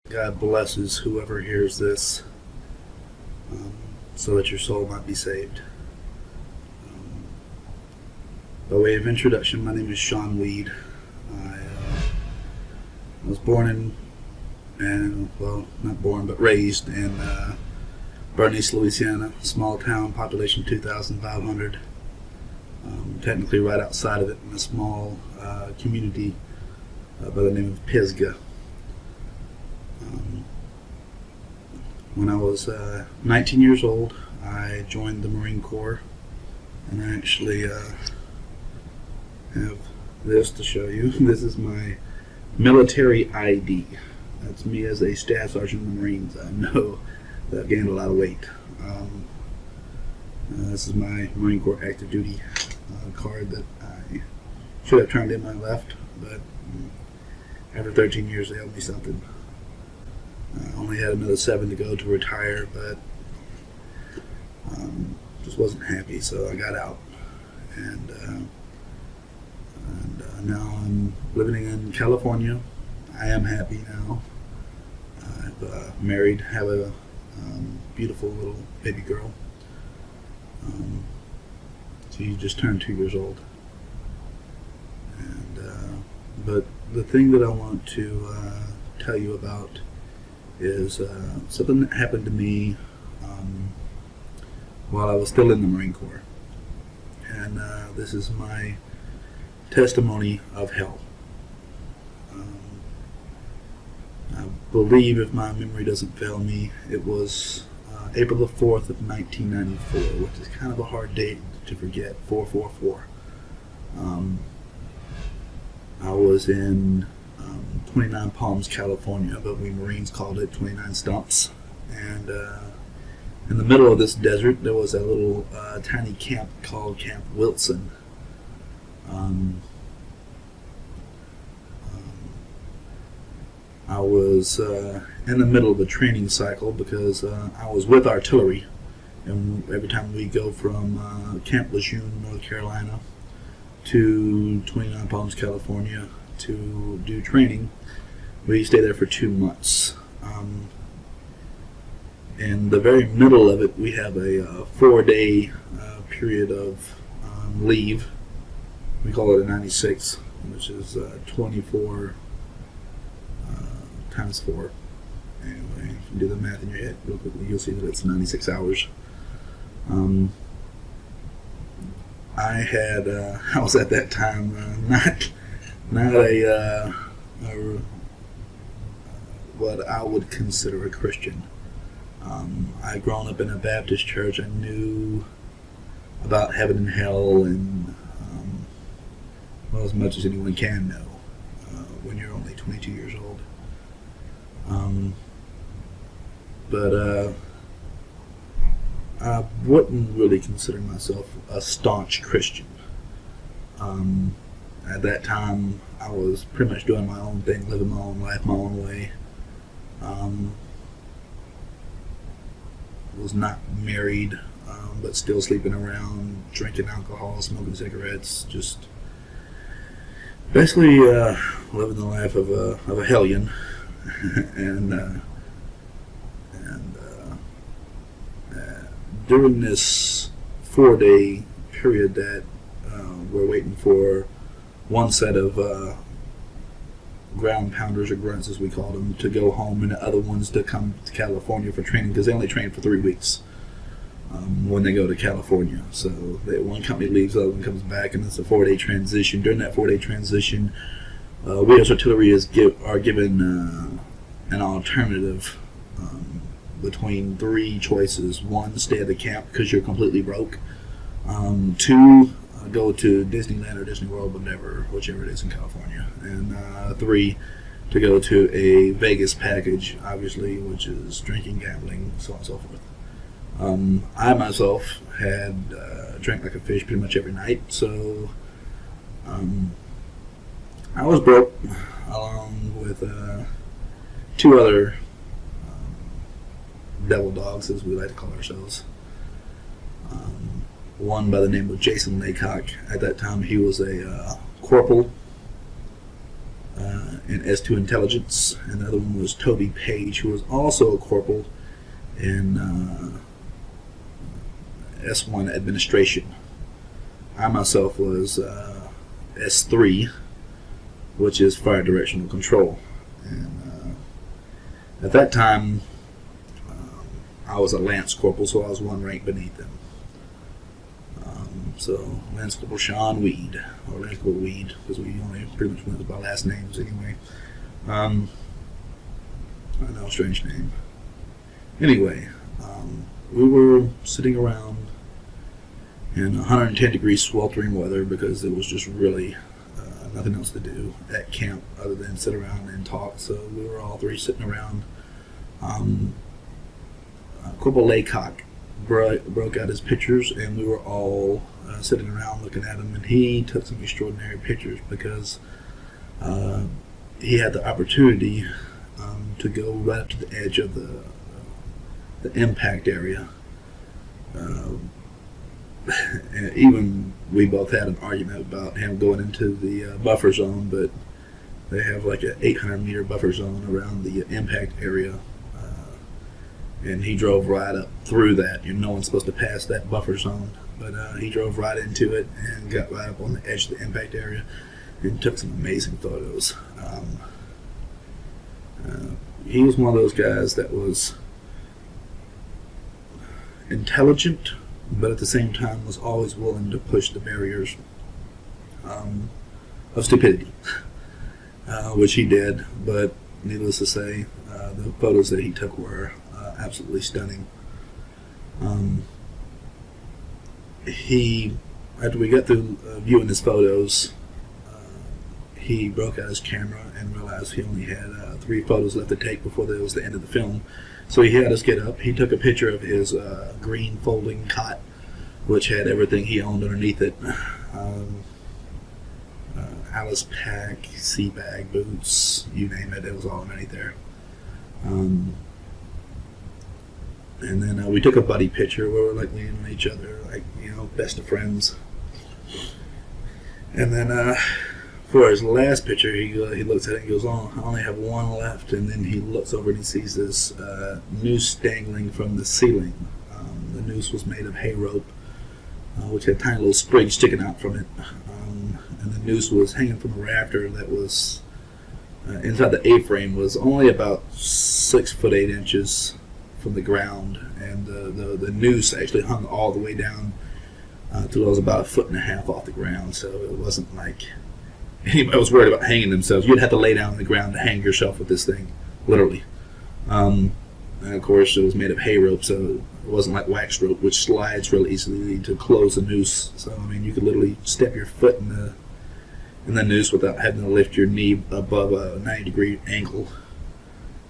God blesses whoever hears this, um, so that your soul might be saved. Um, by way of introduction, my name is Shawn. I was born not born, but raised in Bernice, Louisiana, small town, population 2,500. Technically right outside of it in a small community by the name of Pisgah. When I was 19 years old, I joined the Marine Corps, and I actually have this to show you. This is my military ID. That's me as a staff sergeant in the Marines. I know that I've gained a lot of weight. This is my Marine Corps active duty card that I should have turned in when I left, but after 13 years they owed me something. I only had another 7 to go to retire, but just wasn't happy, so I got out, and now I'm living in California. I am happy now. I've married, have a beautiful little baby girl. She just turned 2 years old, and but the thing that I want to tell you about is something that happened to me while I was still in the Marine Corps. And this is my testimony of hell. I believe, if my memory doesn't fail me, it was April the 4th of 1994, which is kind of a hard date to forget, 444. I was in 29 Palms, California, but we Marines called it 29 Stumps. And in the middle of this desert, there was a little tiny camp called Camp Wilson. I was in the middle of a training cycle because I was with artillery, and every time we go from Camp Lejeune, North Carolina, to 29 Palms, California, to do training, we stay there for 2 months. In the very middle of it, we have a 4-day period of leave. We call it a 96, which is 24 times 4. Anyway, if you do the math in your head real quickly, you'll see that it's 96 hours. I was at that time not a what I would consider a Christian. I'd grown up in a Baptist church. I knew about heaven and hell, and as much as anyone can know when you're only 22 years old. But I wouldn't really consider myself a staunch Christian. At that time, I was pretty much doing my own thing, living my own life, my own way. Was not married, but still sleeping around, drinking alcohol, smoking cigarettes, just basically living the life of a hellion. and during this 4-day period that we're waiting for one set of ground pounders, or grunts as we call them, to go home, and the other ones to come to California for training, because they only train for 3 weeks when they go to California. So one company leaves, the other one comes back, and it's a 4-day transition. During that 4-day transition, we as artillery are given an alternative between 3 choices. 1, stay at the camp because you're completely broke. 2, go to Disneyland or Disney World, whichever it is in California. And 3, to go to a Vegas package, obviously, which is drinking, gambling, so on and so forth. I myself had drank like a fish pretty much every night, so I was broke, along with 2 other devil dogs, as we like to call ourselves. One by the name of Jason Laycock. At that time, he was a corporal in S2 Intelligence, and the other one was Toby Page, who was also a corporal in S1 Administration. I myself was S3, which is Fire Directional Control. And at that time, I was a Lance Corporal, so I was one rank beneath them. So Lance Corporal Shawn Weed, or Lance Corporal Weed, because we only pretty much went by last names anyway. I know, strange name. Anyway, we were sitting around in 110 degree sweltering weather because there was just really nothing else to do at camp other than sit around and talk. So we were all three sitting around. Corporal Laycock broke out his pictures, and we were all sitting around looking at him, and he took some extraordinary pictures because he had the opportunity to go right up to the edge of the impact area. And even we both had an argument about him going into the buffer zone, but they have like an 800 meter buffer zone around the impact area, and he drove right up through that. No one's supposed to pass that buffer zone, but he drove right into it and got right up on the edge of the impact area and took some amazing photos. He was one of those guys that was intelligent, but at the same time was always willing to push the barriers of stupidity, which he did. But needless to say, the photos that he took were absolutely stunning. After we got through viewing his photos, he broke out his camera and realized he only had 3 photos left to take before it was the end of the film. So he had us get up. He took a picture of his green folding cot, which had everything he owned underneath it. Alice pack, sea bag, boots, you name it, it was all underneath there. And then we took a buddy picture where we were like leaning on each other, like, best of friends. And then for his last picture, he looks at it and goes, "Oh, I only have one left." And then he looks over and he sees this noose dangling from the ceiling. The noose was made of hay rope, which had tiny little sprigs sticking out from it. And the noose was hanging from a rafter that was inside the A-frame, was only about 6 foot 8 inches from the ground, and the noose actually hung all the way down till it was about 1.5 feet off the ground. So it wasn't like anybody was worried about hanging themselves. You'd have to lay down on the ground to hang yourself with this thing, literally. And of course, it was made of hay rope, so it wasn't like wax rope, which slides really easily to close the noose. So I mean, you could literally step your foot in the noose without having to lift your knee above a 90-degree angle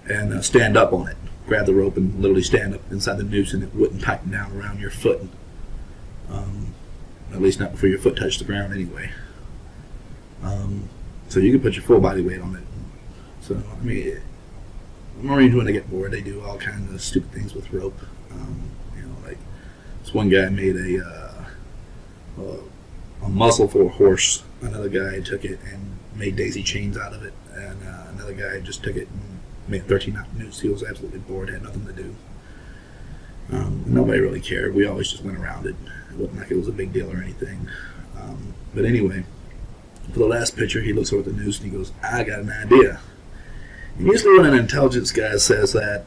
and stand up on it. Grab the rope and literally stand up inside the noose, and it wouldn't tighten down around your foot. At least not before your foot touched the ground anyway. So you could put your full body weight on it. So, I mean, Marines, when they get bored, they do all kinds of stupid things with rope. Like this one guy made a muzzle for a horse. Another guy took it and made daisy chains out of it. And another guy just took it and made a 13-knot noose. He was absolutely bored, had nothing to do. Nobody really cared. We always just went around it. It wasn't like it was a big deal or anything. But anyway, for the last picture, he looks over at the noose and he goes, "I got an idea." And usually when an intelligence guy says that,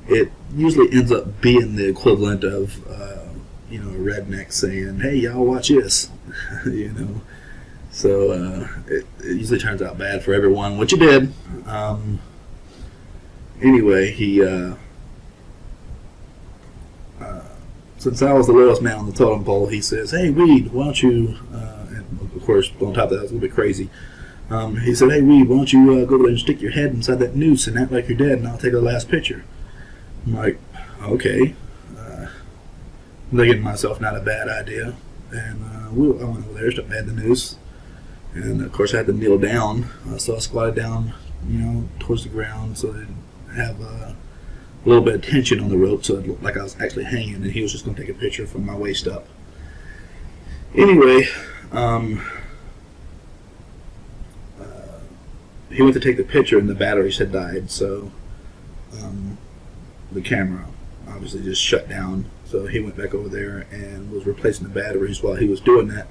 it usually ends up being the equivalent of, a redneck saying, "Hey, y'all, watch this." So it usually turns out bad for everyone, which it did. Anyway, he... since I was the lowest man on the totem pole, he says, "Hey, Weed, why don't you," and of course, on top of that, it was a little bit crazy. He said, "Hey, Weed, why don't you go over there and stick your head inside that noose and act like you're dead, and I'll take the last picture." I'm like, okay. I'm thinking to myself, not a bad idea. And I went over there, started had the noose, and of course I had to kneel down. So I squatted down, towards the ground, so I'd have a little bit of tension on the rope, so it looked like I was actually hanging, and he was just going to take a picture from my waist up. Anyway, he went to take the picture and the batteries had died, so the camera obviously just shut down. So he went back over there and was replacing the batteries. While he was doing that,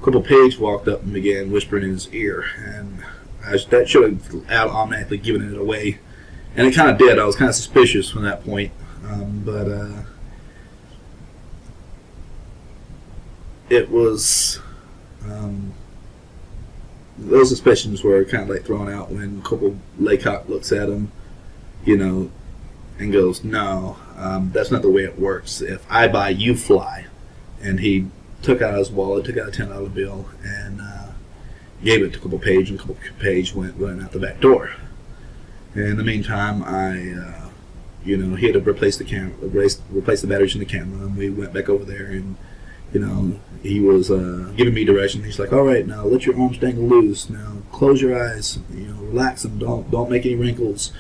Corporal Page walked up and began whispering in his ear, and that should have automatically given it away, and it kind of did. I was kind of suspicious from that point, but it was those suspicions were kind of like thrown out when Corporal Laycock looks at him, and goes, "No, that's not the way it works. If I buy, you fly." And he took out his wallet, took out a $10 bill, and gave it to Corporal Page, and Corporal Page went running out the back door. In the meantime, he had to replace the camera, replace the batteries in the camera, and we went back over there, and he was giving me direction. He's like, "All right, now let your arms dangle loose. Now close your eyes. Relax them. Don't make any wrinkles.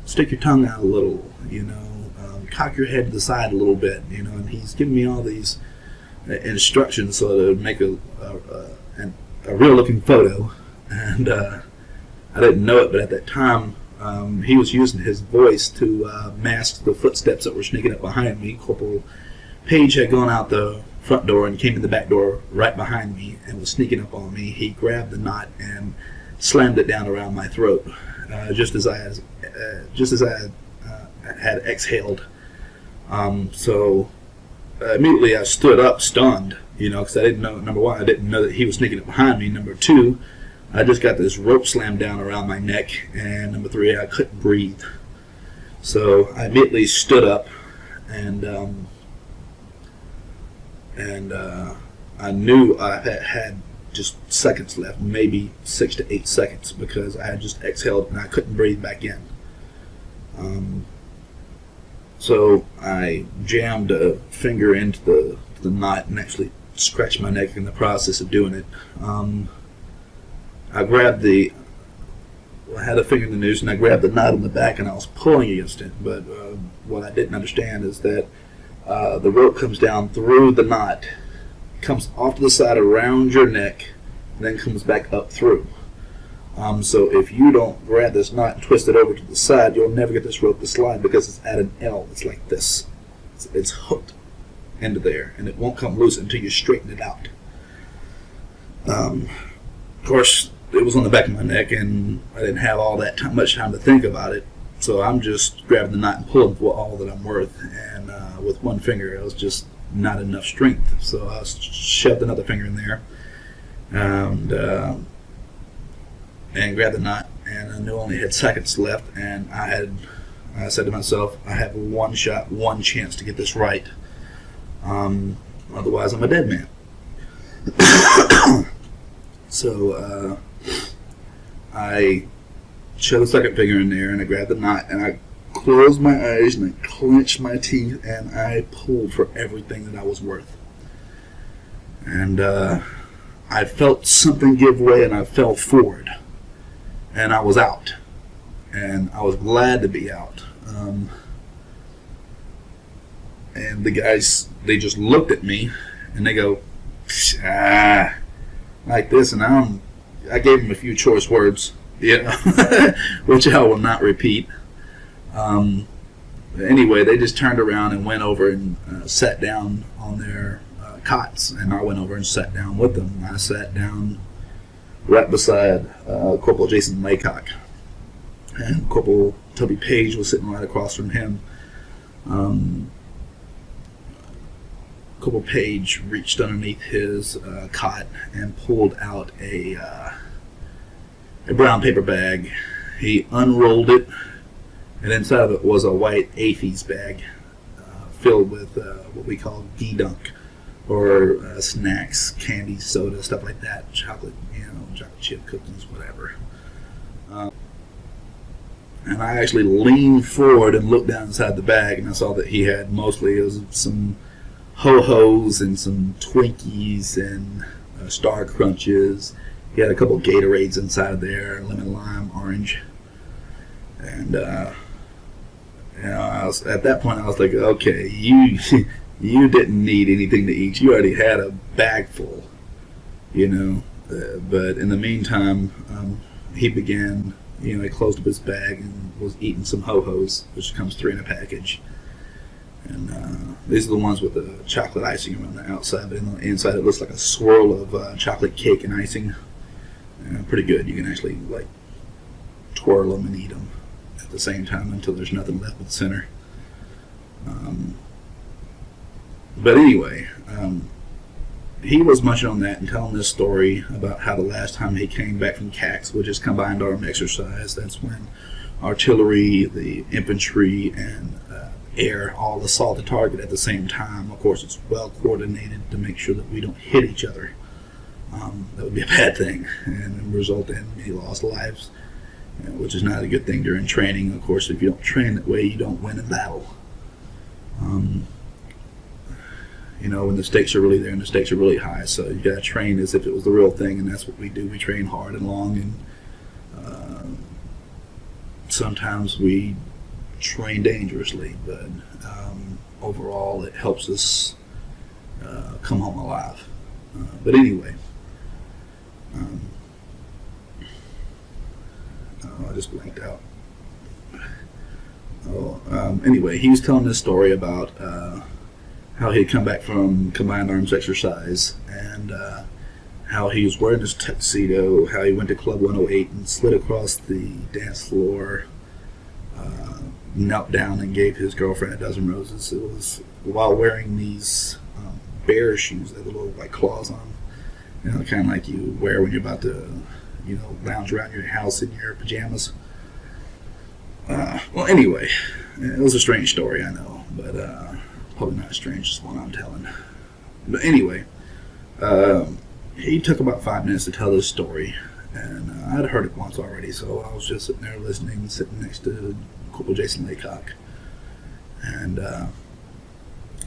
Stick your tongue out a little. Cock your head to the side a little bit. And he's giving me all these instructions so to make a real-looking photo. And I didn't know it, but at that time, he was using his voice to mask the footsteps that were sneaking up behind me. Corporal Page had gone out the front door and came in the back door right behind me and was sneaking up on me. He grabbed the knot and slammed it down around my throat, just as I had exhaled. So immediately I stood up, stunned, because I didn't know. Number one, I didn't know that he was sneaking up behind me. Number two, I just got this rope slammed down around my neck, and number three, I couldn't breathe. So I immediately stood up, and I knew I had just seconds left, maybe 6 to 8 seconds, because I had just exhaled and I couldn't breathe back in. So I jammed a finger into the knot and actually scratched my neck in the process of doing it. I had a finger in the noose, and I grabbed the knot in the back, and I was pulling against it. But what I didn't understand is that the rope comes down through the knot, comes off to the side around your neck, and then comes back up through. So if you don't grab this knot and twist it over to the side, you'll never get this rope to slide because it's at an L. It's like this. It's hooked into there, and it won't come loose until you straighten it out. Of course, it was on the back of my neck, and I didn't have all that much time to think about it. So I'm just grabbing the knot and pulling for all that I'm worth. And with one finger, it was just not enough strength. So I shoved another finger in there and grabbed the knot. And I knew I only had seconds left. And I said to myself, I have one shot, one chance to get this right. Otherwise, I'm a dead man. So I shoved the second finger in there, and I grabbed the knot, and I closed my eyes, and I clenched my teeth, and I pulled for everything that I was worth. And I felt something give way, and I fell forward, and I was out, and I was glad to be out. And the guys, they just looked at me, and they go, like this, and I gave them a few choice words, which I will not repeat. Anyway, they just turned around and went over and sat down on their cots, and I went over and sat down with them. I sat down right beside Corporal Jason Laycock, and Corporal Toby Page was sitting right across from him. Corporal Page reached underneath his cot and pulled out a brown paper bag. He unrolled it, and inside of it was a white AFES bag filled with what we call D-Dunk, or snacks, candy, soda, stuff like that, chocolate, chocolate chip cookies, whatever. And I actually leaned forward and looked down inside the bag, and I saw that he had mostly some Ho-Hos and some Twinkies and Star Crunches. He had a couple of Gatorades inside of there, lemon, lime, orange. And at that point I was like, okay, you didn't need anything to eat. You already had a bag full, But in the meantime, he began, he closed up his bag and was eating some ho-hos, which comes 3 in a package. And these are the ones with the chocolate icing around the outside, but on the inside it looks like a swirl of chocolate cake and icing. Pretty good. You can actually like twirl them and eat them at the same time until there's nothing left but the center. But anyway, he was munching on that and telling this story about how the last time he came back from CAX, which is Combined Arm Exercise, that's when artillery, the infantry, and air all assault the target at the same time. Of course, it's well coordinated to make sure that we don't hit each other. That would be a bad thing and result in many lost lives, which is not a good thing during training. Of course, if you don't train that way, you don't win in battle. When the stakes are really there and the stakes are really high, so you got to train as if it was the real thing, and that's what we do. We train hard and long, and sometimes we train dangerously, but overall it helps us come home alive. But anyway, I just blanked out. Anyway, he was telling this story about how he had come back from Combined Arms Exercise, and how he was wearing his tuxedo, how he went to Club 108 and slid across the dance floor, knelt down and gave his girlfriend a dozen roses. It was while wearing these bear shoes that have little white claws on them, kind of like you wear when you're about to, lounge around your house in your pajamas. Well, anyway, it was a strange story, I know, but probably not as strange as the one I'm telling. But anyway, he took about 5 minutes to tell this story, and I'd heard it once already, so I was just sitting there listening, sitting next to Corporal Jason Laycock. And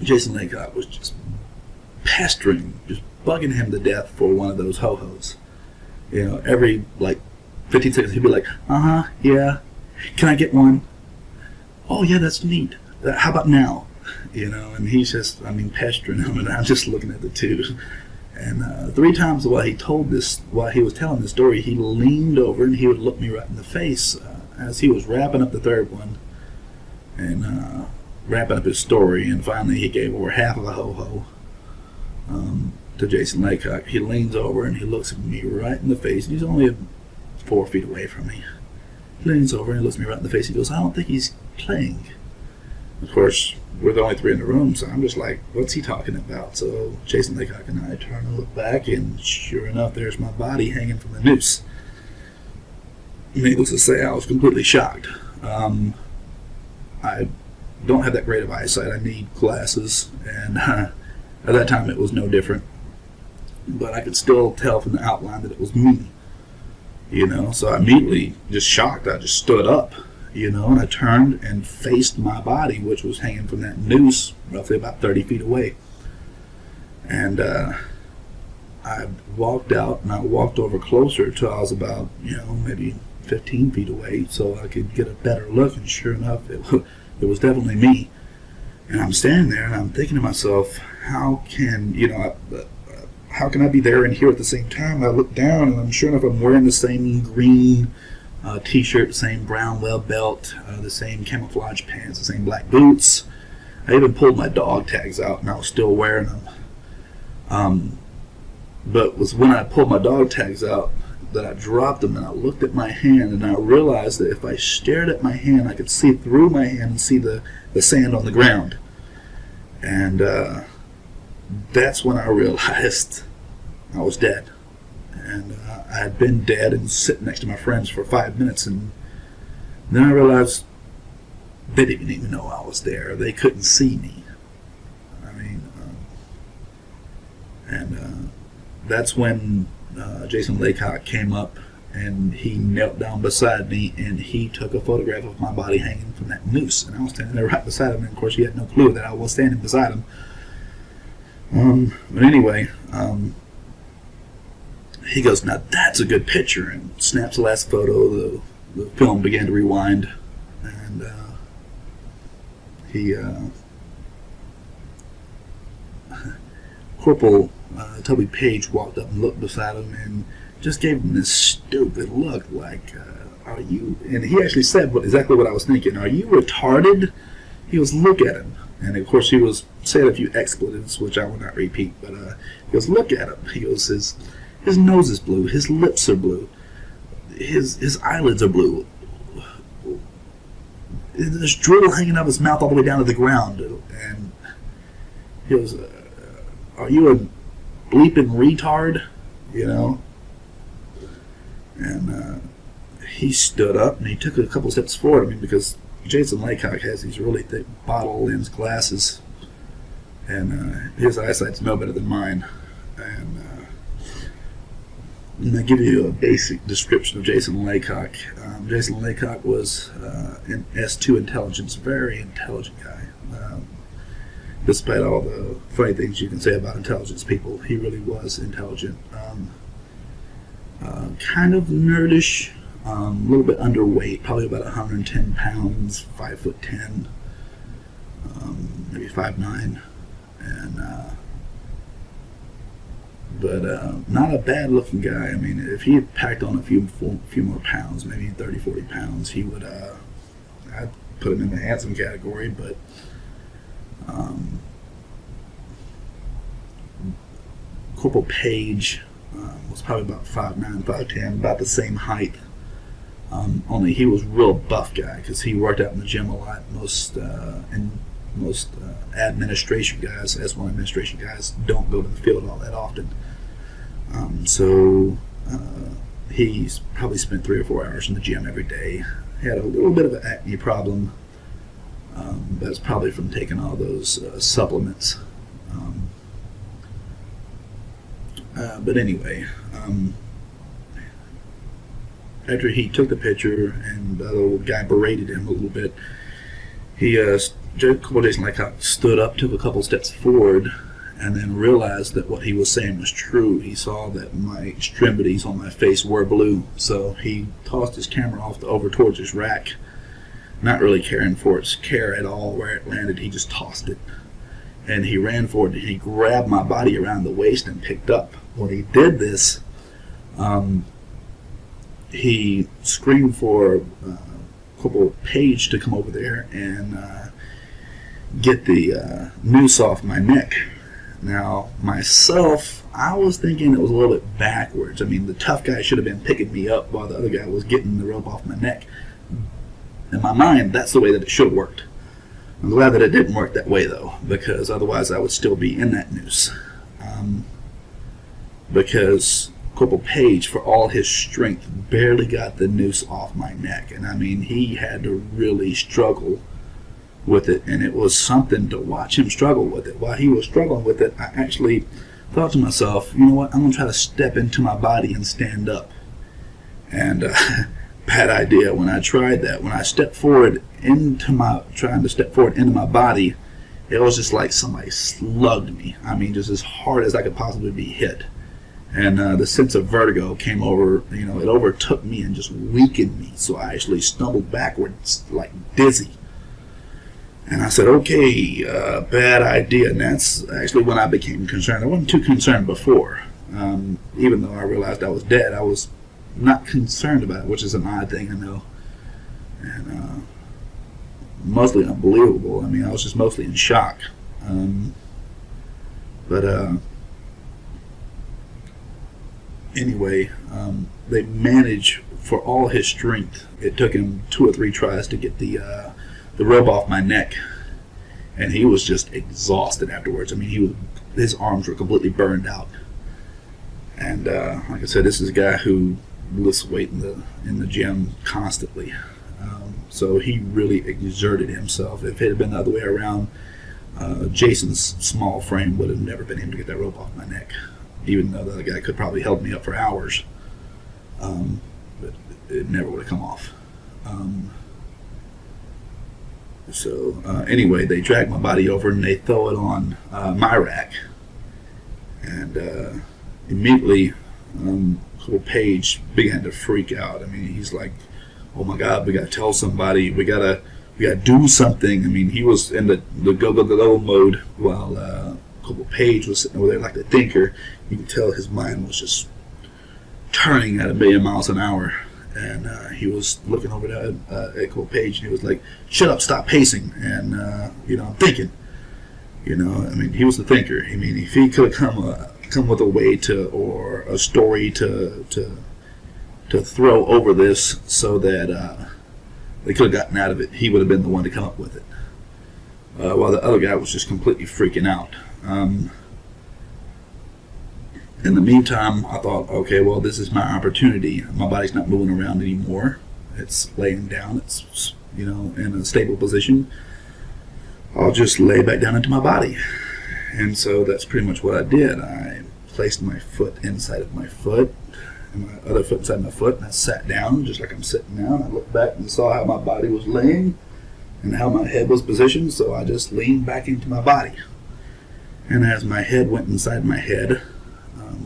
Jason Laycock was just pestering, just bugging him to death for one of those ho-hos. Every 15 seconds he'd be like, yeah, can I get one? Oh yeah, that's neat. How about now? And he's just, pestering him, and I'm just looking at the two. And 3 times while he was telling the story, he leaned over and he would look me right in the face as he was wrapping up the third one and wrapping up his story. And finally, he gave over half of a ho-ho to Jason Laycock. He leans over and he looks at me right in the face. He's only 4 feet away from me. He leans over and he looks me right in the face. He goes, "I don't think he's playing." Of course, we're the only 3 in the room, so I'm just like, what's he talking about? So Jason Laycock and I turn and look back, and sure enough, there's my body hanging from the noose. Needless to say, I was completely shocked. I don't have that great of eyesight. I need glasses, and at that time it was no different. But I could still tell from the outline that it was me. So I immediately, just shocked, I just stood up. And I turned and faced my body, which was hanging from that noose roughly about 30 feet away. And I walked out, and I walked over closer till I was about, maybe 15 feet away, so I could get a better look. And sure enough, it was definitely me. And I'm standing there, and I'm thinking to myself, how can I be there and here at the same time? I look down, and I'm sure enough, I'm wearing the same green t-shirt, same brown web belt, the same camouflage pants, the same black boots. I even pulled my dog tags out, and I was still wearing them. But it was when I pulled my dog tags out that I dropped them, and I looked at my hand, and I realized that if I stared at my hand, I could see through my hand and see the sand on the ground. And that's when I realized I was dead. And I had been dead and sitting next to my friends for 5 minutes, and then I realized they didn't even know I was there. They couldn't see me. That's when Jason Laycock came up, and he knelt down beside me, and he took a photograph of my body hanging from that noose. And I was standing there right beside him, and of course he had no clue that I was standing beside him. But anyway, he goes, "Now that's a good picture," and snaps the last photo. The film began to rewind, and Corporal Toby Page walked up and looked beside him and just gave him this stupid look like, are you, and he actually said exactly what I was thinking, are you retarded? He goes, look at him. And of course he was saying a few expletives, which I will not repeat, but he goes, look at him. He goes, his nose is blue, his lips are blue, his eyelids are blue. There's drool hanging out of his mouth all the way down to the ground. And he goes, are you a bleeping retard? You know? And he stood up and he took a couple steps forward. I mean, because Jason Laycock has these really thick bottle lens glasses, and his eyesight's no better than mine. And I give you a basic description of Jason Laycock. Jason Laycock was in S2 intelligence, very intelligent guy. Despite all the funny things you can say about intelligence people, he really was intelligent. Kind of nerdish, a little bit underweight, probably about 110 pounds, 5'10", maybe 5'9", and but not a bad looking guy. I mean, if he had packed on a few more pounds, maybe 30, 40 pounds, he would, I'd put him in the handsome category. But Corporal Page was probably about 5'9", 5'10", about the same height. Only he was a real buff guy because he worked out in the gym a lot. Most administration guys, S1 administration guys, don't go to the field all that often. So he's probably spent 3 or 4 hours in the gym every day. He had a little bit of an acne problem. That's probably from taking all those supplements. But anyway, after he took the picture and the little guy berated him a little bit, Jason Laycock stood up, took a couple steps forward, and then realized that what he was saying was true. He saw that my extremities on my face were blue, so he tossed his camera off over towards his rack, not really caring for its care at all where it landed. He just tossed it, and he ran forward and he grabbed my body around the waist and picked up. When he did this, he screamed for Corporal Page to come over there and get the noose off my neck. Now, myself, I was thinking it was a little bit backwards. I mean, the tough guy should have been picking me up while the other guy was getting the rope off my neck. In my mind, that's the way that it should have worked. I'm glad that it didn't work that way, though, because otherwise I would still be in that noose. Because Corporal Page, for all his strength, barely got the noose off my neck. And I mean, he had to really struggle with it, and it was something to watch him struggle with it. While he was struggling with it, I actually thought to myself, you know what, I'm going to try to step into my body and stand up. And bad idea. When I tried that, when I stepped forward trying to step forward into my body, it was just like somebody slugged me. I mean, just as hard as I could possibly be hit. And the sense of vertigo came over, it overtook me and just weakened me. So I actually stumbled backwards like dizzy. And I said, okay, bad idea. And that's actually when I became concerned. I wasn't too concerned before. Even though I realized I was dead, I was not concerned about it, which is an odd thing, I know. And mostly unbelievable. I mean, I was just mostly in shock. Anyway, they managed, for all his strength, it took him 2 or 3 tries to get the rope off my neck, and he was just exhausted afterwards. I mean, his arms were completely burned out. And like I said, this is a guy who lifts weight in the gym constantly. So he really exerted himself. If it had been the other way around, Jason's small frame would have never been able to get that rope off my neck, even though the other guy could probably held me up for hours. But it never would have come off. Anyway, they drag my body over and they throw it on my rack. And immediately, Corporal Page began to freak out. I mean, he's like, oh my God, we got to tell somebody. We got to do something. I mean, he was in the go mode while couple Page was sitting over there like the thinker. You could tell his mind was just turning at 1,000,000 miles an hour. And he was looking over there at Cole Page, and he was like, "Shut up, stop pacing." And I'm thinking. I mean, he was the thinker. I mean, if he could have come with a way or a story to throw over this so that they could have gotten out of it, he would have been the one to come up with it. While the other guy was just completely freaking out. In the meantime, I thought, okay, well, this is my opportunity. My body's not moving around anymore. It's laying down. It's, in a stable position. I'll just lay back down into my body. And so that's pretty much what I did. I placed my foot inside of my foot and my other foot inside my foot, and I sat down just like I'm sitting now. And I looked back and saw how my body was laying and how my head was positioned, so I just leaned back into my body. And as my head went inside my head,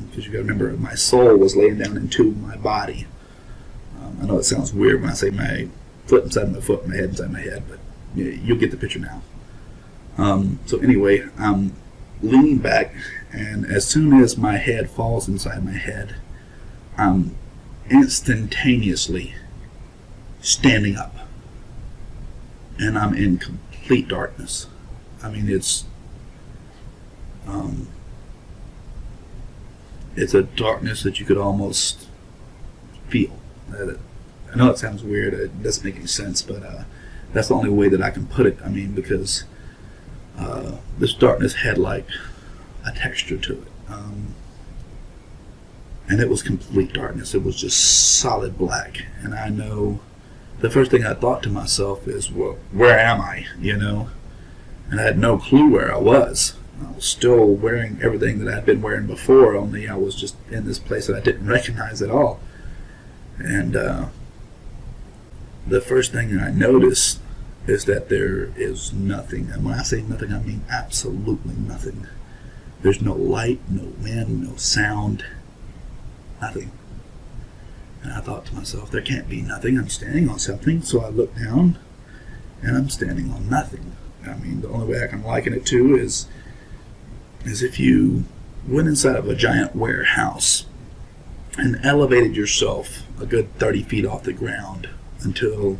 because you got to remember, my soul was laying down into my body. I know it sounds weird when I say my foot inside my foot, my head inside my head, but you'll get the picture now. So anyway, I'm leaning back, and as soon as my head falls inside my head, I'm instantaneously standing up, and I'm in complete darkness. I mean, it's a darkness that you could almost feel. I know it sounds weird, it doesn't make any sense, but that's the only way that I can put it. I mean, because this darkness had like a texture to it. And it was complete darkness. It was just solid black. And I know the first thing I thought to myself is, well, where am I? And I had no clue where I was. I was still wearing everything that I'd been wearing before, only I was just in this place that I didn't recognize at all. And the first thing I noticed is that there is nothing. And when I say nothing, I mean absolutely nothing. There's no light, no wind, no sound, nothing. And I thought to myself, there can't be nothing. I'm standing on something. So I looked down, and I'm standing on nothing. I mean, the only way I can liken it to is if you went inside of a giant warehouse and elevated yourself a good 30 feet off the ground until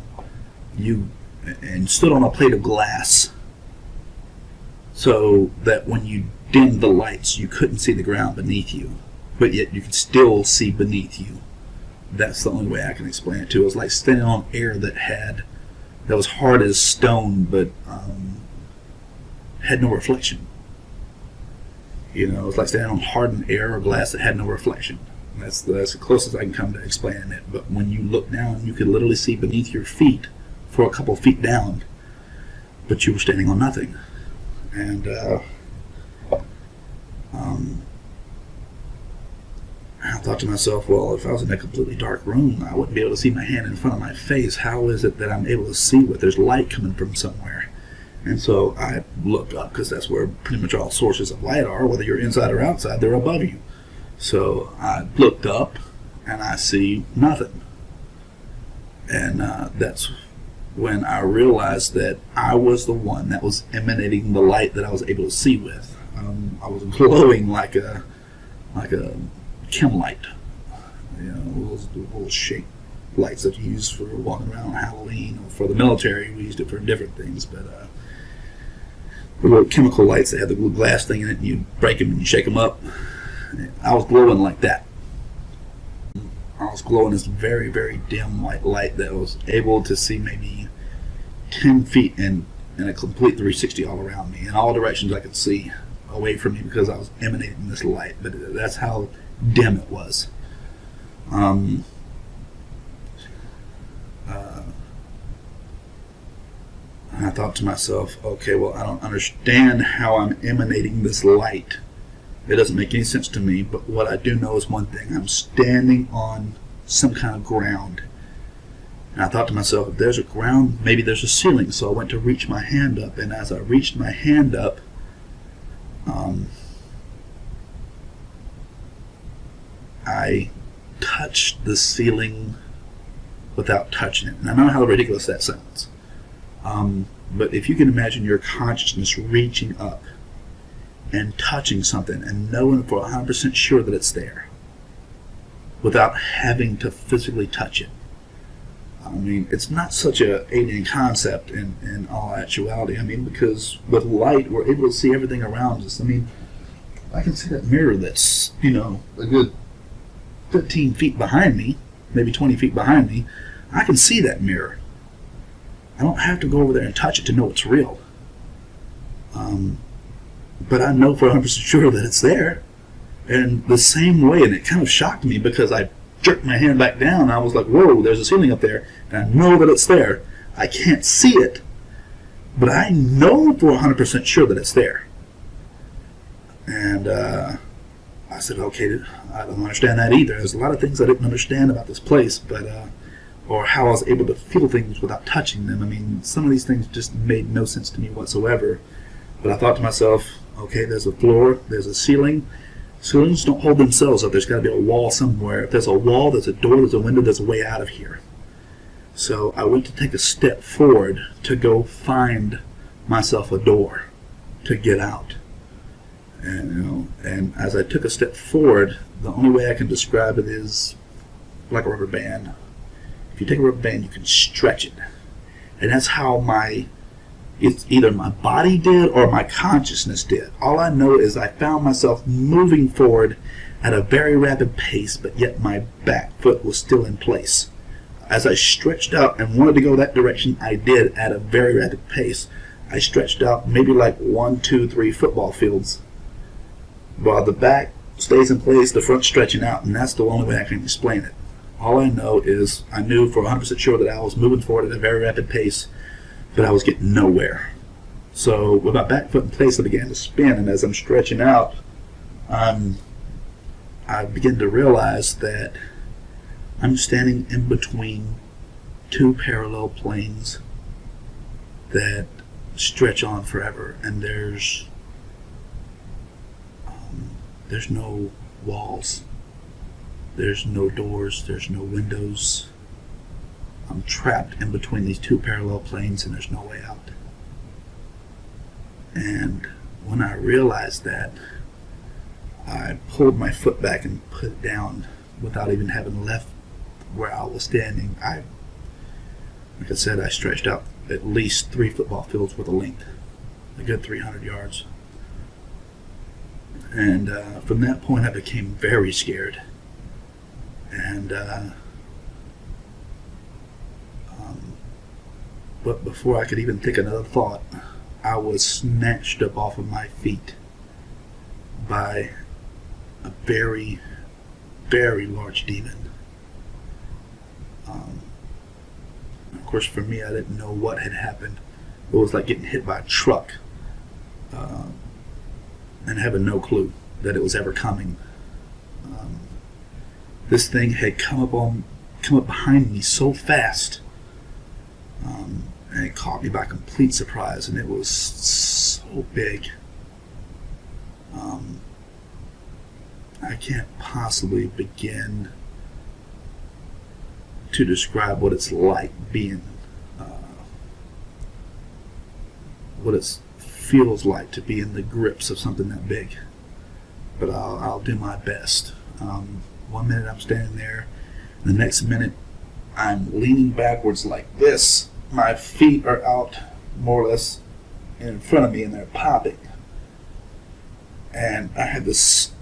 you stood on a plate of glass, so that when you dimmed the lights you couldn't see the ground beneath you, but yet you could still see beneath you. That's the only way I can explain it to. It was like standing on air that was hard as stone, but had no reflection. It was like standing on hardened air or glass that had no reflection. That's the closest I can come to explaining it. But when you look down, you could literally see beneath your feet for a couple feet down, but you were standing on nothing. And I thought to myself, well, if I was in a completely dark room, I wouldn't be able to see my hand in front of my face. How is it that I'm able to see what there's light coming from somewhere? And so I looked up, because that's where pretty much all sources of light are, whether you're inside or outside, they're above you. So I looked up, and I see nothing. And that's when I realized that I was the one that was emanating the light that I was able to see with. I was glowing like a chem light, those little shaped lights that you use for walking around on Halloween, or for the military. We used it for different things, but the little chemical lights that had the little glass thing in it, and you break them and you shake them up. I was glowing like that. I was glowing this very, very dim white light that I was able to see maybe 10 feet in a complete 360 all around me. In all directions I could see away from me, because I was emanating this light. But that's how dim it was. And I thought to myself, okay, well, I don't understand how I'm emanating this light. It doesn't make any sense to me, but what I do know is one thing. I'm standing on some kind of ground. And I thought to myself, if there's a ground, maybe there's a ceiling. So I went to reach my hand up, and as I reached my hand up, I touched the ceiling without touching it. And I know how ridiculous that sounds. But if you can imagine your consciousness reaching up and touching something and knowing for 100% sure that it's there without having to physically touch it. I mean, it's not such a alien concept in all actuality. I mean, because with light, we're able to see everything around us. I mean, I can see that mirror that's, a good 15 feet behind me, maybe 20 feet behind me. I can see that mirror. I don't have to go over there and touch it to know it's real. But I know for 100% sure that it's there. And the same way, and it kind of shocked me because I jerked my hand back down. I was like, whoa, there's a ceiling up there. And I know that it's there. I can't see it, but I know for 100% sure that it's there. And I said, okay, I don't understand that either. There's a lot of things I didn't understand about this place, but or how I was able to feel things without touching them. I mean, some of these things just made no sense to me whatsoever. But I thought to myself, okay, there's a floor, there's a ceiling. Ceilings don't hold themselves up. There's got to be a wall somewhere. If there's a wall, there's a door, there's a window, there's a way out of here. So I went to take a step forward to go find myself a door to get out. And as I took a step forward, the only way I can describe it is like a rubber band. If you take a rubber band, you can stretch it. And that's how it's either my body did or my consciousness did. All I know is I found myself moving forward at a very rapid pace, but yet my back foot was still in place. As I stretched out and wanted to go that direction, I did at a very rapid pace. I stretched out maybe like 1, 2, 3 football fields, while the back stays in place, the front stretching out, and that's the only way I can explain it. All I know is I knew for 100% sure that I was moving forward at a very rapid pace, but I was getting nowhere. So with my back foot in place, I began to spin, and as I'm stretching out, I began to realize that I'm standing in between 2 parallel planes that stretch on forever, and there's no walls, there's no doors, there's no windows. I'm trapped in between these 2 parallel planes, and there's no way out. And when I realized that, I pulled my foot back and put it down without even having left where I was standing. Like I said, I stretched out at least 3 football fields worth of length, a good 300 yards. And from that point, I became very scared. And but before I could even think another thought, I was snatched up off of my feet by a very, very large demon. Of course, for me, I didn't know what had happened. It was like getting hit by a truck and having no clue that it was ever coming. This thing had come up behind me so fast, and it caught me by complete surprise, and it was so big. I can't possibly begin to describe what it's like being, what it feels like to be in the grips of something that big. But I'll do my best. 1 minute I'm standing there, and the next minute I'm leaning backwards like this. My feet are out more or less in front of me, and they're popping. And I had this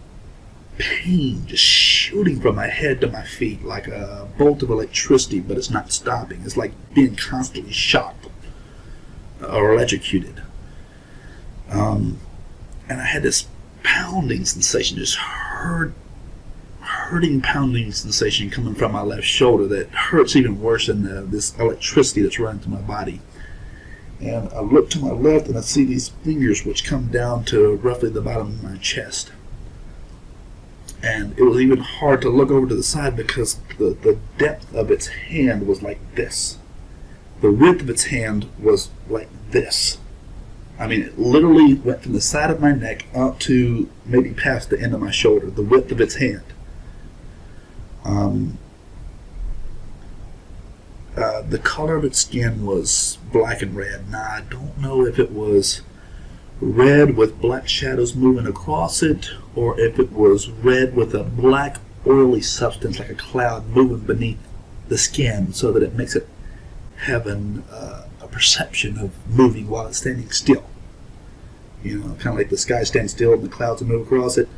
pain just shooting from my head to my feet like a bolt of electricity, but it's not stopping. It's like being constantly shocked or electrocuted. And I had this pounding sensation, just hurting pounding sensation coming from my left shoulder that hurts even worse than this electricity that's running through my body. And I look to my left and I see these fingers which come down to roughly the bottom of my chest. And it was even hard to look over to the side because the depth of its hand was like this. The width of its hand was like this. I mean, it literally went from the side of my neck up to maybe past the end of my shoulder, the width of its hand. The color of its skin was black and red. Now, I don't know if it was red with black shadows moving across it, or if it was red with a black oily substance like a cloud moving beneath the skin so that it makes it have a perception of moving while it's standing still. You know, kind of like the sky stands still and the clouds move across it.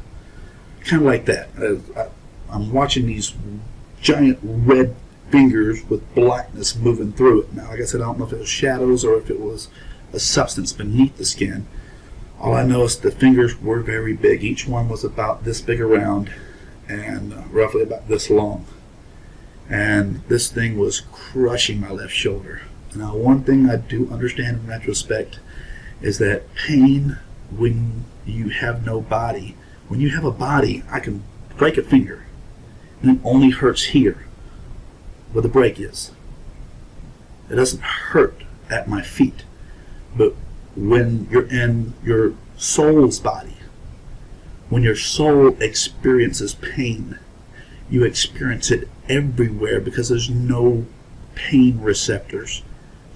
Kind of like that. I'm watching these giant red fingers with blackness moving through it. Now, like I said, I don't know if it was shadows or if it was a substance beneath the skin. All I know is the fingers were very big. Each one was about this big around and roughly about this long. And this thing was crushing my left shoulder. Now, one thing I do understand in retrospect is that pain when you have no body. When you have a body, I can break a finger, and it only hurts here, where the break is. It doesn't hurt at my feet. But when you're in your soul's body, when your soul experiences pain, you experience it everywhere because there's no pain receptors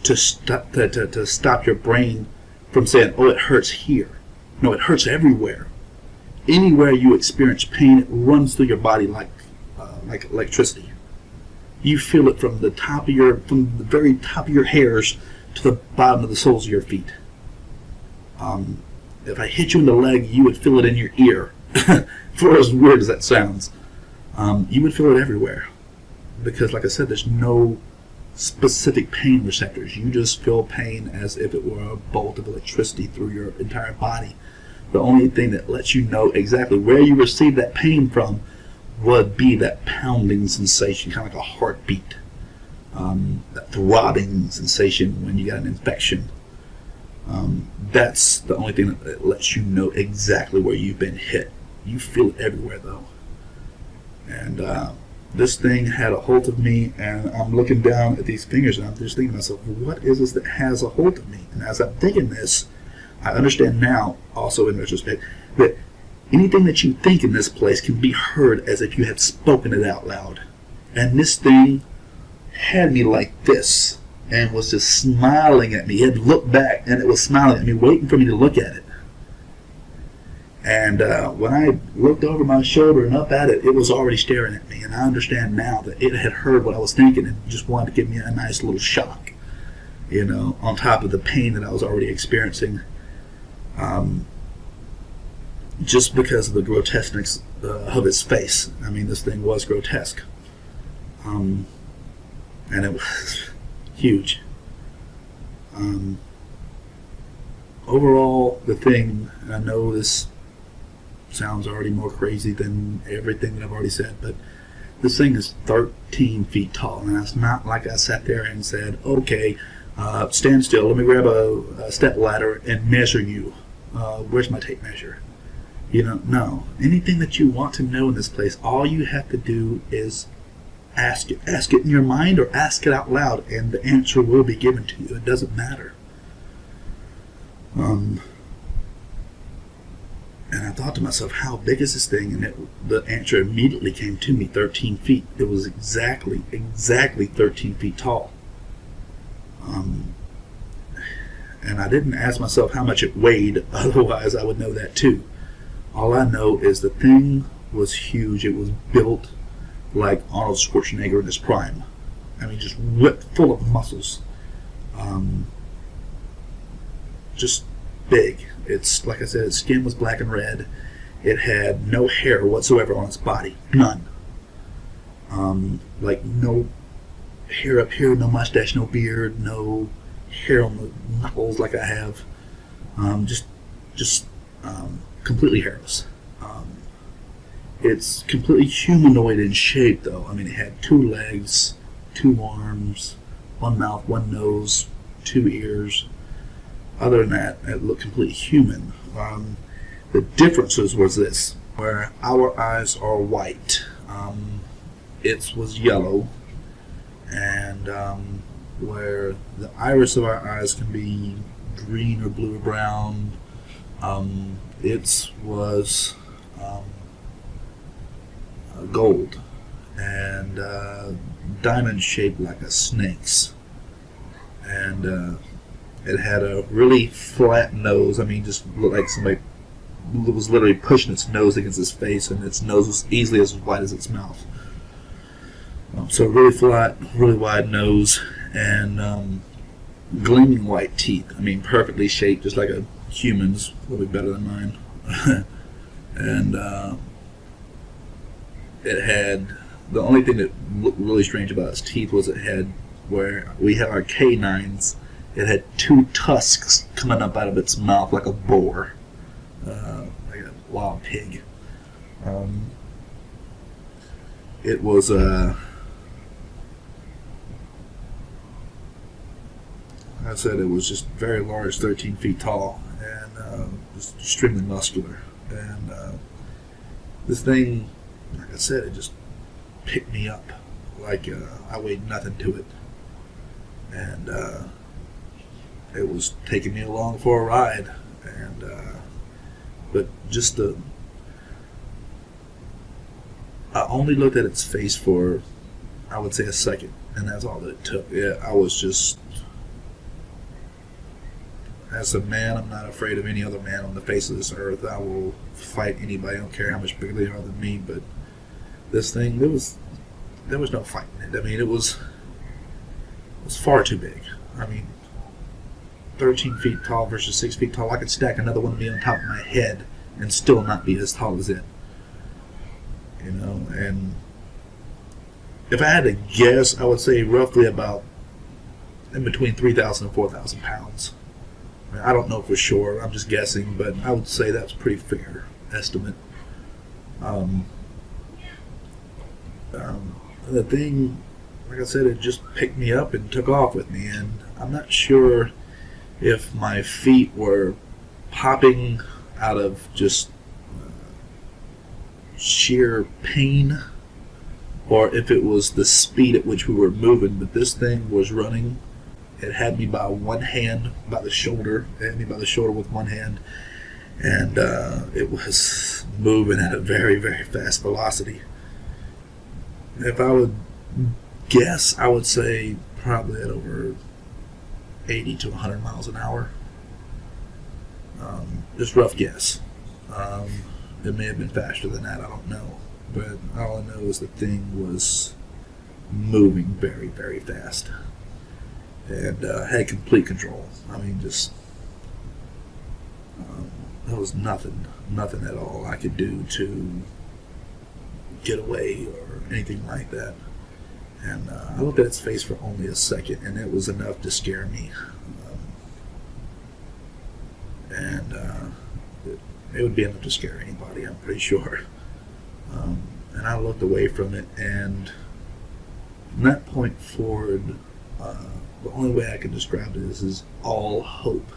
to stop your brain from saying, oh, it hurts here. No, it hurts everywhere. Anywhere you experience pain, it runs through your body like electricity. You feel it from the very top of your hairs to the bottom of the soles of your feet. If I hit you in the leg, you would feel it in your ear. For as weird as that sounds, you would feel it everywhere. Because, like I said, there's no specific pain receptors. You just feel pain as if it were a bolt of electricity through your entire body. The only thing that lets you know exactly where you received that pain from would be that pounding sensation, kind of like a heartbeat. That throbbing sensation when you got an infection. That's the only thing that lets you know exactly where you've been hit. You feel it everywhere, though. And this thing had a hold of me, and I'm looking down at these fingers, and I'm just thinking to myself, what is this that has a hold of me? And as I'm thinking this, I understand now, also in retrospect, that anything that you think in this place can be heard as if you had spoken it out loud. And this thing had me like this, and was just smiling at me. It looked back, and it was smiling at me, waiting for me to look at it. And when I looked over my shoulder and up at it, it was already staring at me. And I understand now that it had heard what I was thinking and just wanted to give me a nice little shock, you know, on top of the pain that I was already experiencing. Just because of the grotesqueness of its face. I mean, this thing was grotesque. And it was huge. Overall, the thing, and I know this sounds already more crazy than everything that I've already said, but this thing is 13 feet tall. And it's not like I sat there and said, okay, stand still, let me grab a step ladder and measure you. Where's my tape measure? You know, no. Anything that you want to know in this place, all you have to do is ask it. Ask it in your mind or ask it out loud, and the answer will be given to you. It doesn't matter. And I thought to myself, how big is this thing? And the answer immediately came to me, 13 feet. It was exactly 13 feet tall. And I didn't ask myself how much it weighed, otherwise I would know that too. All I know is the thing was huge. It was built like Arnold Schwarzenegger in his prime. I mean, just ripped full of muscles. Just big. It's, like I said, its skin was black and red. It had no hair whatsoever on its body. None. Like no hair up here, no mustache, no beard, no hair on the knuckles like I have. Just completely hairless. It's completely humanoid in shape, though. I mean, it had 2 legs, 2 arms, 1 mouth, 1 nose, 2 ears. Other than that, it looked completely human. The differences was this, where our eyes are white. Its was yellow, and where the iris of our eyes can be green or blue or brown, its was gold and diamond shaped like a snake's. And It had a really flat nose. I mean, just looked like somebody was literally pushing its nose against its face, and its nose was easily as wide as its mouth. So really flat, really wide nose, and gleaming white teeth. I mean, perfectly shaped, just like a human's. A little bit better than mine. And it had, the only thing that looked really strange about its teeth was it had, where we have our canines, it had two tusks coming up out of its mouth like a boar, like a wild pig. It was like I said, it was just very large, 13 feet tall, and just extremely muscular. And this thing, like I said, it just picked me up like I weighed nothing to it. And it was taking me along for a ride. And but just I only looked at its face for, I would say, a second, and that's all that it took. Yeah, I was just, as a man, I'm not afraid of any other man on the face of this earth. I will fight anybody. I don't care how much bigger they are than me. But this thing, there was no fighting it. I mean, it was far too big. I mean, 13 feet tall versus 6 feet tall. I could stack another one of me on top of my head and still not be as tall as it. You know, and if I had to guess, I would say roughly about in between 3,000 and 4,000 pounds. I don't know for sure. I'm just guessing, but I would say that's a pretty fair estimate. The thing, like I said, it just picked me up and took off with me, and I'm not sure if my feet were popping out of just sheer pain, or if it was the speed at which we were moving. But this thing was running. It had me by one hand, by the shoulder. It had me by the shoulder with one hand, and it was moving at a very, very fast velocity. If I would guess, I would say probably at over 80 to 100 miles an hour. Just rough guess. It may have been faster than that, I don't know. But all I know is the thing was moving very, very fast. And had complete control. I mean, just there was nothing at all I could do to get away or anything like that. And I looked at its face for only a second, and it was enough to scare me. It would be enough to scare anybody, I'm pretty sure. And I looked away from it, and from that point forward, the only way I can describe it is all hope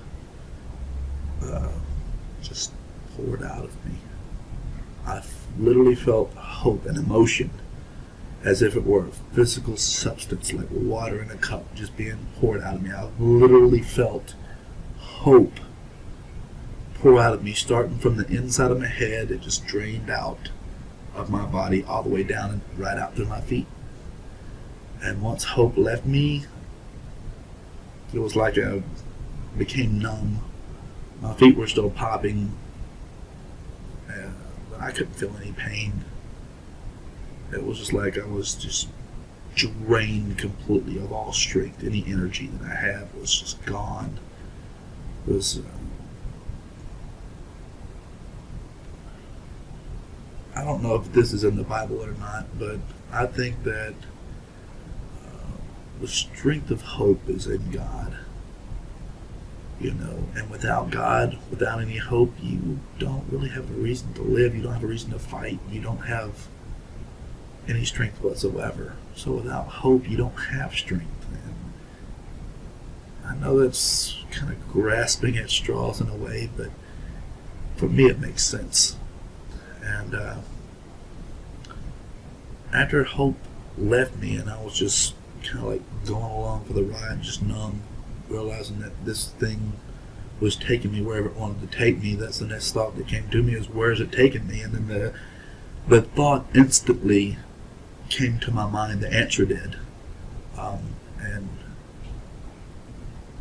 just poured out of me. I literally felt hope and emotion as if it were a physical substance, like water in a cup just being poured out of me. I literally felt hope pour out of me, starting from the inside of my head. It just drained out of my body all the way down and right out through my feet. And once hope left me, it was like I became numb. My feet were still popping, but I couldn't feel any pain. It was just like I was just drained completely of all strength. Any energy that I had was just gone. It was I don't know if this is in the Bible or not, but I think that the strength of hope is in God. You know, and without God, without any hope, you don't really have a reason to live. You don't have a reason to fight. You don't have any strength whatsoever. So without hope, you don't have strength. And I know that's kind of grasping at straws in a way, but for me it makes sense. And after hope left me, and I was just kind of like going along for the ride, just numb, realizing that this thing was taking me wherever it wanted to take me. That's the next thought that came to me, is where is it taking me? And then the thought instantly came to my mind, the answer did. And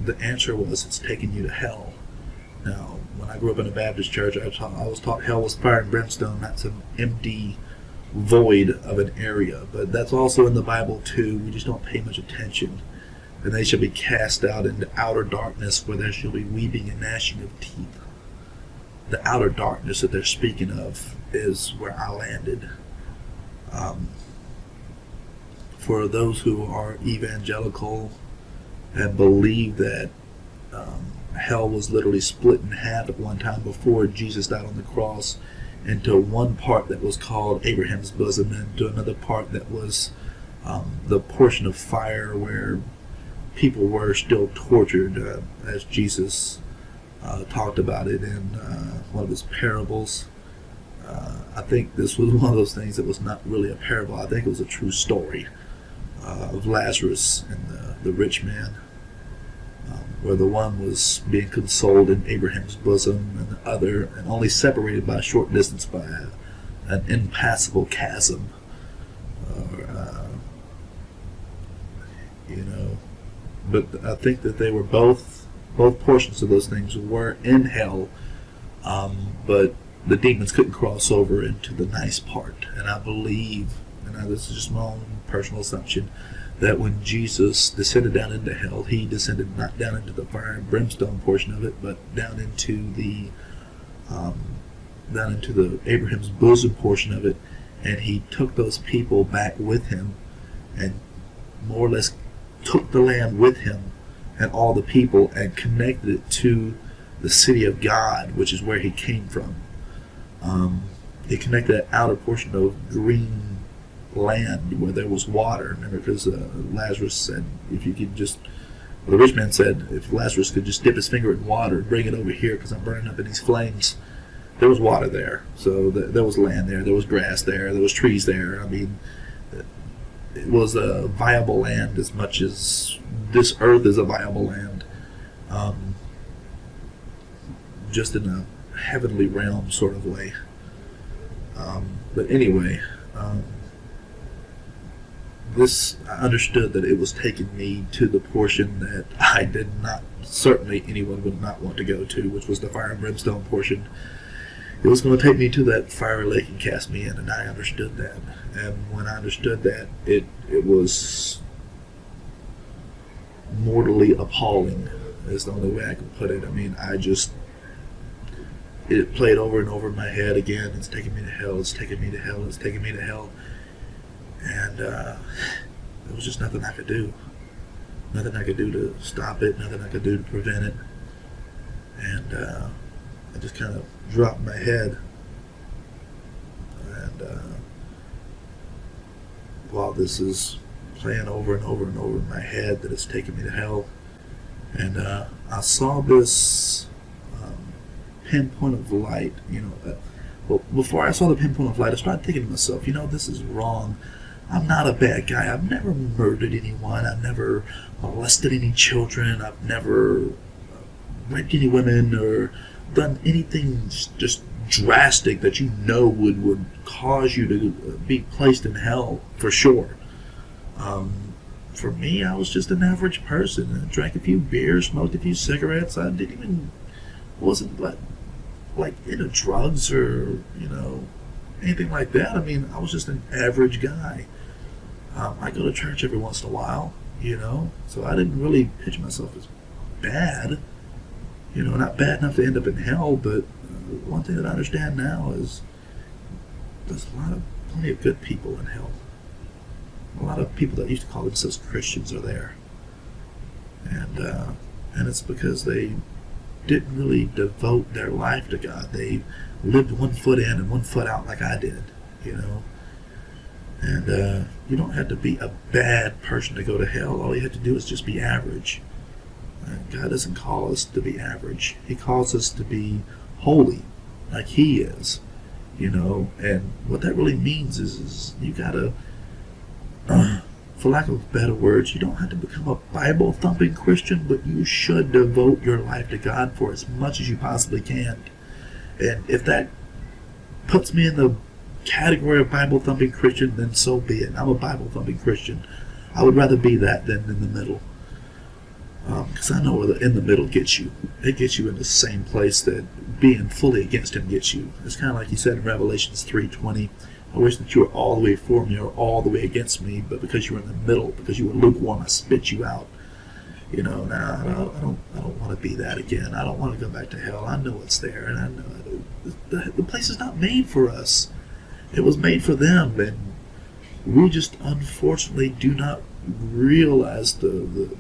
the answer was, it's taking you to hell. Now, when I grew up in a Baptist church, I was taught hell was fire and brimstone. That's an empty void of an area. But that's also in the Bible too. We just don't pay much attention. And they shall be cast out into outer darkness, where there shall be weeping and gnashing of teeth. The outer darkness that they're speaking of is where I landed. For those who are evangelical and believe that hell was literally split in half at one time before Jesus died on the cross, into one part that was called Abraham's bosom, and to another part that was the portion of fire where people were still tortured, as Jesus talked about it in one of his parables. I think this was one of those things that was not really a parable. I think it was a true story of Lazarus and the rich man, where the one was being consoled in Abraham's bosom, and the other, and only separated by a short distance by an impassable chasm. But I think that they were both portions of those things were in hell, but the demons couldn't cross over into the nice part. And I believe, and this is just my own personal assumption, that when Jesus descended down into hell, he descended not down into the fire and brimstone portion of it, but down into the Abraham's bosom portion of it, and he took those people back with him, and more or less took the land with him and all the people, and connected it to the city of God, which is where he came from. He connected that outer portion of green land where there was water. Remember, because Lazarus said, if you could just, the rich man said, if Lazarus could just dip his finger in water and bring it over here because I'm burning up in these flames. There was water there. So there was land there. There was grass there. There was trees there. I mean, it was a viable land as much as this earth is a viable land. Just in a heavenly realm sort of way. But anyway, I understood that it was taking me to the portion that I did not, certainly anyone would not want to go to, which was the fire and brimstone portion. It was going to take me to that fiery lake and cast me in, and I understood that. And when I understood that, it was mortally appalling, is the only way I can put it. I mean, it played over and over in my head again. It's taking me to hell, it's taking me to hell, it's taking me to hell. And there was just nothing I could do. Nothing I could do to stop it, nothing I could do to prevent it. And I just kind of dropped my head. And while this is playing over and over and over in my head that it's taking me to hell, and I saw this pinpoint of light, well, before I saw the pinpoint of light, I started thinking to myself, this is wrong. I'm not a bad guy. I've never murdered anyone. I've never molested any children. I've never raped any women or done anything just drastic that would cause you to be placed in hell for sure. For me, I was just an average person. I drank a few beers, smoked a few cigarettes. I wasn't like into drugs or anything like that. I mean, I was just an average guy. I go to church every once in a while, so I didn't really picture myself as bad. Not bad enough to end up in hell, but one thing that I understand now is there's plenty of good people in hell. A lot of people that used to call themselves Christians are there. And it's because they didn't really devote their life to God. They lived one foot in and one foot out like I did, And you don't have to be a bad person to go to hell. All you have to do is just be average. And God doesn't call us to be average. He calls us to be holy, like He is, And what that really means is you gotta, for lack of better words, you don't have to become a Bible-thumping Christian, but you should devote your life to God for as much as you possibly can. And if that puts me in the category of Bible-thumping Christian, then so be it. I'm a Bible-thumping Christian. I would rather be that than in the middle. Because I know where in the middle gets you. It gets you in the same place that being fully against him gets you. It's kind of like he said in Revelations 3:20, I wish that you were all the way for me or all the way against me, but because you were in the middle, because you were lukewarm, I spit you out. You know, now I don't want to be that again. I don't want to go back to hell. I know it's there, and I know the place is not made for us. It was made for them, and we just unfortunately do not realize the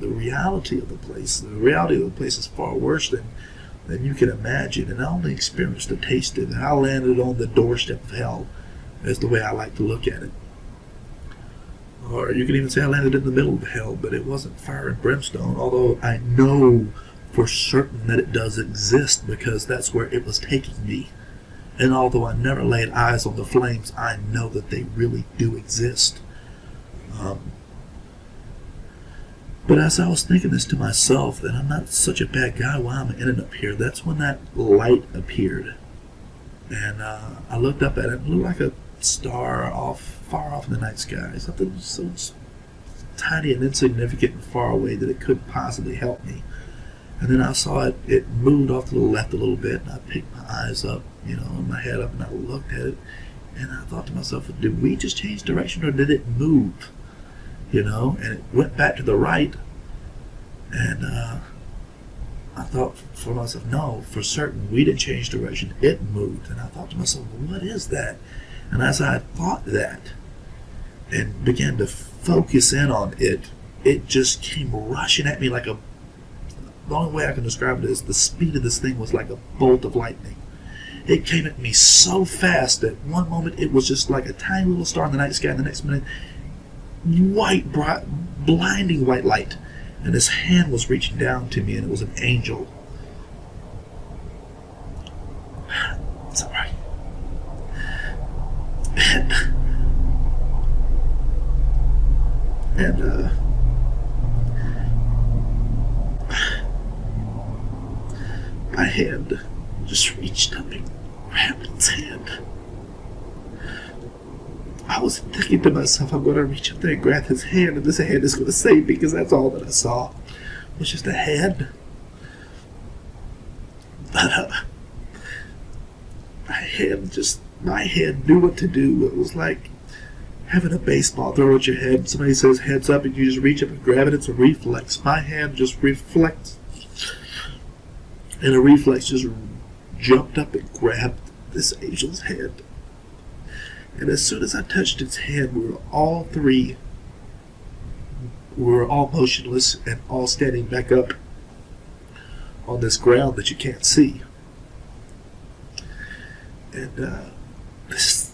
reality of the place. The reality of the place is far worse than you can imagine, and I only experienced a taste of it. I landed on the doorstep of hell. That's the way I like to look at it. Or you can even say I landed in the middle of hell, but it wasn't fire and brimstone, although I know for certain that it does exist because that's where it was taking me. And although I never laid eyes on the flames, I know that they really do exist. But as I was thinking this to myself, that I'm not such a bad guy, why am I ending up here? That's when that light appeared. And I looked up at it, and it looked like a star far off in the night sky. Something so tiny and insignificant and far away that it couldn't possibly help me. And then I saw it moved off to the left a little bit, and I picked my eyes up, and my head up, and I looked at it, and I thought to myself, did we just change direction, or did it move? And it went back to the right, and I thought for myself, no, for certain, we didn't change direction, it moved. And I thought to myself, well, what is that? And as I thought that and began to focus in on it, it just came rushing at me like the only way I can describe it is the speed of this thing was like a bolt of lightning. It came at me so fast that one moment it was just like a tiny little star in the night sky, and the next minute, white, bright, blinding white light. And his hand was reaching down to me, and it was an angel. It's all right. And my hand just reached up and grabbed his hand. I was thinking to myself, I'm going to reach up there and grab his hand, and this hand is going to save me, because that's all that I saw was just a hand. But my hand knew what to do. It was like having a baseball thrown at your head. Somebody says heads up, and you just reach up and grab it. It's a reflex. My hand just reflects, and a reflex just jumped up and grabbed this angel's hand. And as soon as I touched its hand, we were all motionless and all standing back up on this ground that you can't see. And this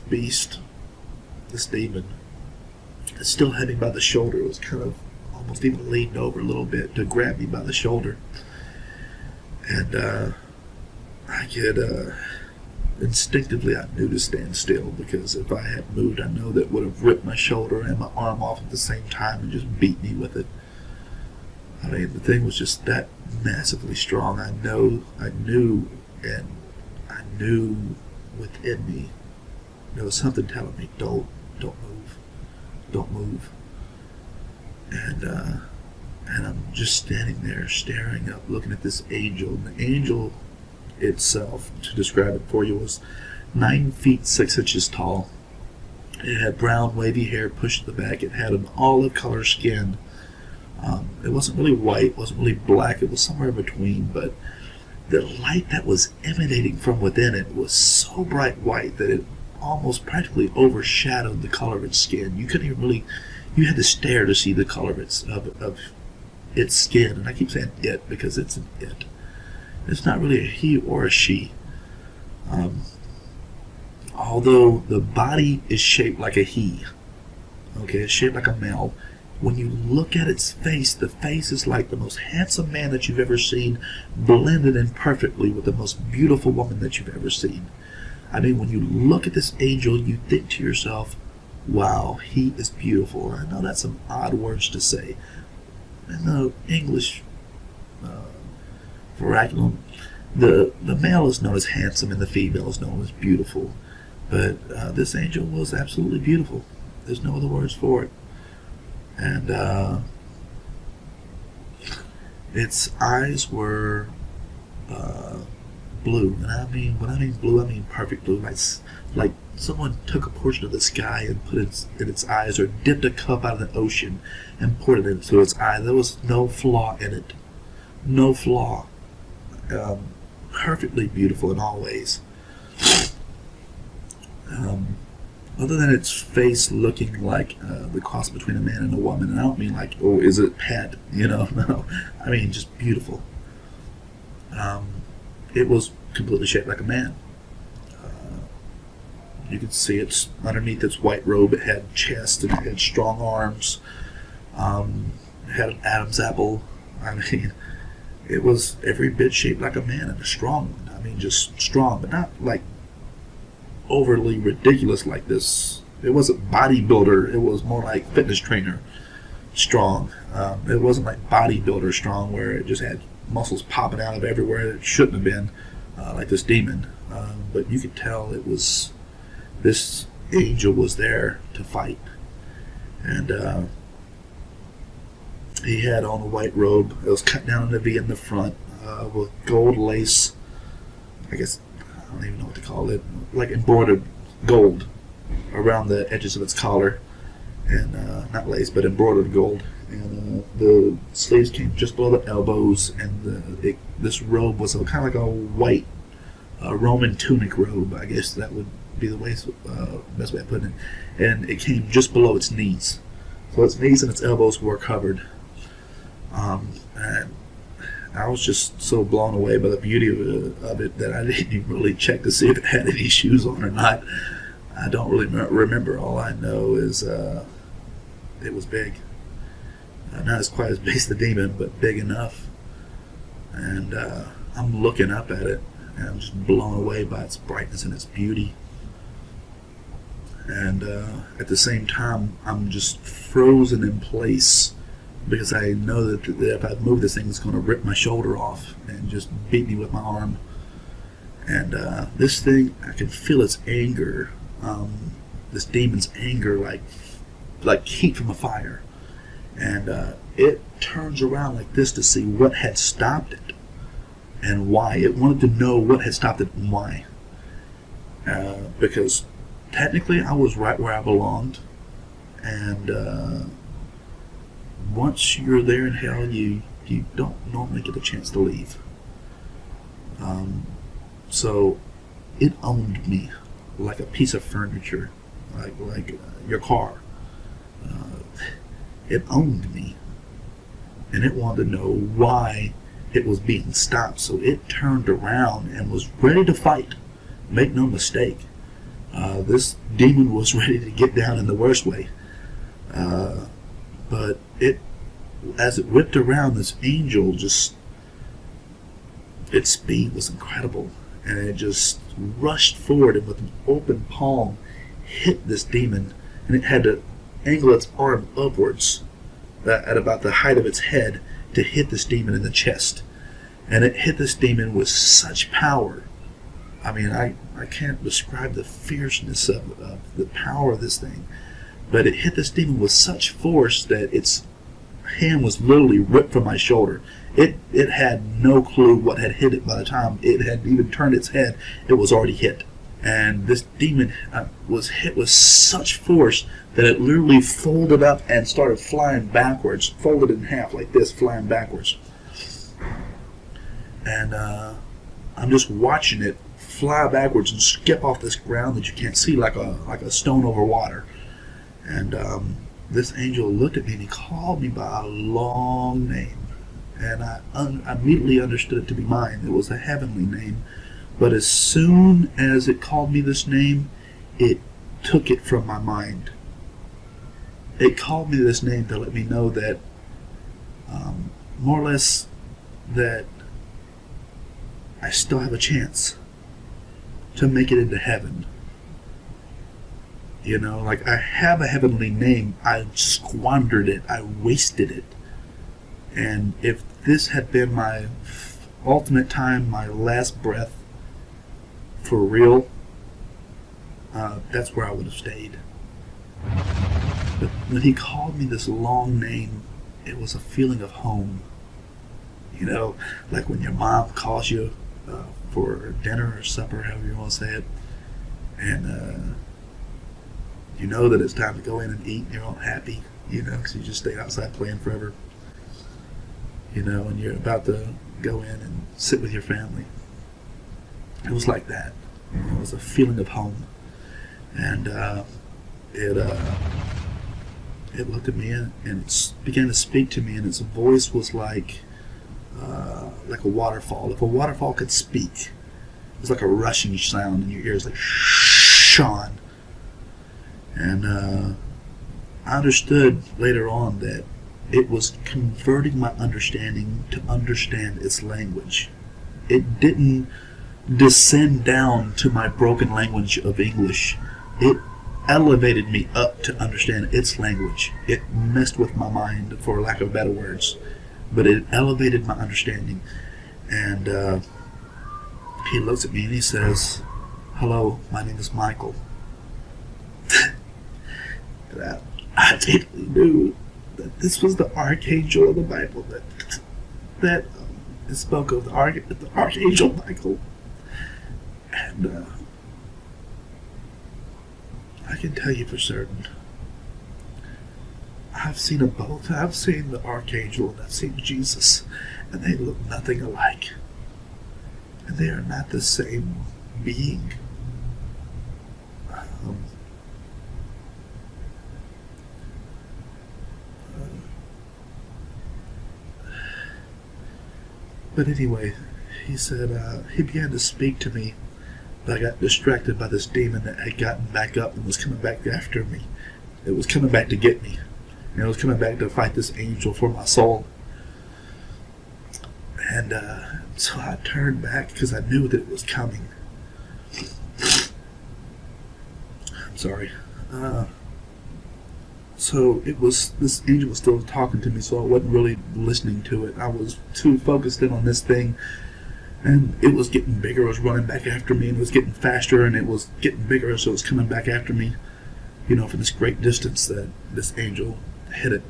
beast, this demon, is still had me by the shoulder. It was kind of almost even leaned over a little bit to grab me by the shoulder. And I could instinctively, I knew to stand still, because if I had moved, I know that would have ripped my shoulder and my arm off at the same time and just beat me with it. I mean, the thing was just that massively strong. I knew within me there was something telling me, don't move. And I'm just standing there, staring up, looking at this angel. And the angel itself, to describe it for you, was 9 feet 6 inches tall. It had brown wavy hair pushed to the back. It had an olive color skin. It wasn't really white, wasn't really black, it was somewhere in between, but the light that was emanating from within it was so bright white that it almost practically overshadowed the color of its skin. You couldn't even really, you had to stare to see the color of its skin. And I keep saying it because it's an it. It's not really a he or a she. Although the body is shaped like a he. Okay, it's shaped like a male. When you look at its face, the face is like the most handsome man that you've ever seen, blended in perfectly with the most beautiful woman that you've ever seen. I mean, when you look at this angel, you think to yourself, wow, he is beautiful. I know that's some odd words to say. In the English vernacular, the male is known as handsome and the female is known as beautiful. But this angel was absolutely beautiful. There's no other words for it. And Its eyes were blue, and when I mean blue, I mean perfect blue, like someone took a portion of the sky and put it in its eyes, or dipped a cup out of the ocean and poured it into its eye. There was no flaw in it, no flaw. Perfectly beautiful in all ways. Other than its face looking like the cross between a man and a woman, and I don't mean like, oh, is it Pat? No. I mean just beautiful. It was completely shaped like a man. You could see it's underneath its white robe. It had chest and it had strong arms. It had an Adam's apple. I mean, it was every bit shaped like a man, and a strong one. I mean, just strong, but not like overly ridiculous like this. It wasn't bodybuilder. It was more like fitness trainer strong. It wasn't like bodybuilder strong, where it just had muscles popping out of everywhere it shouldn't have been, like this demon. But you could tell it was, this angel was there to fight. And he had on a white robe. It was cut down in a V in the front, with gold lace. I guess, I don't even know what to call it. Like embroidered gold around the edges of its collar. And not lace, but embroidered gold. And the sleeves came just below the elbows. And this robe was kind of like a white Roman tunic robe. I guess that would be the best way of putting it. And it came just below its knees. So its knees and its elbows were covered. And I was just so blown away by the beauty of it that I didn't even really check to see if it had any shoes on or not. I don't really remember. All I know is it was big. Not as quite as big as the demon, but big enough. And I'm looking up at it, and I'm just blown away by its brightness and its beauty. And at the same time, I'm just frozen in place, because I know that if I move this thing, it's going to rip my shoulder off and just beat me with my arm. And this thing, I can feel its anger, this demon's anger, like heat from a fire. And it turns around like this to see what had stopped it and why. It wanted to know what had stopped it and why. Because technically I was right where I belonged. And once you're there in hell, you don't normally get a chance to leave. So it owned me like a piece of furniture, like your car. It owned me, and it wanted to know why it was being stopped. So it turned around and was ready to fight. Make no mistake, this demon was ready to get down in the worst way. But as it whipped around, this angel its speed was incredible, and it just rushed forward and with an open palm hit this demon, and it had to angle its arm upwards at about the height of its head to hit this demon in the chest. And it hit this demon with such power. I mean, I can't describe the fierceness of the power of this thing, but it hit this demon with such force that its hand was literally ripped from my shoulder. It had no clue what had hit it. By the time it had even turned its head, it was already hit. And this demon was hit with such force that it literally folded up and started flying backwards, folded in half like this, flying backwards. And I'm just watching it fly backwards and skip off this ground that you can't see, like a stone over water. And this angel looked at me and he called me by a long name. And I immediately understood it to be mine. It was a heavenly name. But as soon as it called me this name, it took it from my mind. It called me this name to let me know that, more or less, that I still have a chance to make it into heaven. You know, like, I have a heavenly name. I squandered it. I wasted it. And if this had been my ultimate time, my last breath, for real, that's where I would have stayed. But when he called me this long name, it was a feeling of home. You know, like when your mom calls you for dinner or supper, however you want to say it, and you know that it's time to go in and eat, and you're all happy, you know, because you just stayed outside playing forever, you know, and you're about to go in and sit with your family. It was like that. It was a feeling of home, and it looked at me and it began to speak to me, and its voice was like a waterfall. If a waterfall could speak, it was like a rushing sound in your ears, like Shawn. And I understood later on that it was converting my understanding to understand its language. It didn't descend down to my broken language of English. It elevated me up to understand its language. It messed with my mind, for lack of better words, but it elevated my understanding. And he looks at me and he says, "Hello, my name is Michael." And I immediately knew that this was the archangel of the Bible that spoke of the archangel Michael. And I can tell you for certain, I've seen them both. I've seen the archangel and I've seen Jesus, and they look nothing alike. And they are not the same being. But anyway, he said, he began to speak to me, but I got distracted by this demon that had gotten back up and was coming back after me. It was coming back to get me. And it was coming back to fight this angel for my soul. And so I turned back because I knew that it was coming. I'm sorry. So it was, this angel was still talking to me, so I wasn't really listening to it. I was too focused in on this thing, and it was getting bigger. It was running back after me, and it was getting faster, and it was getting bigger, so it was coming back after me, you know, from this great distance that this angel hit it.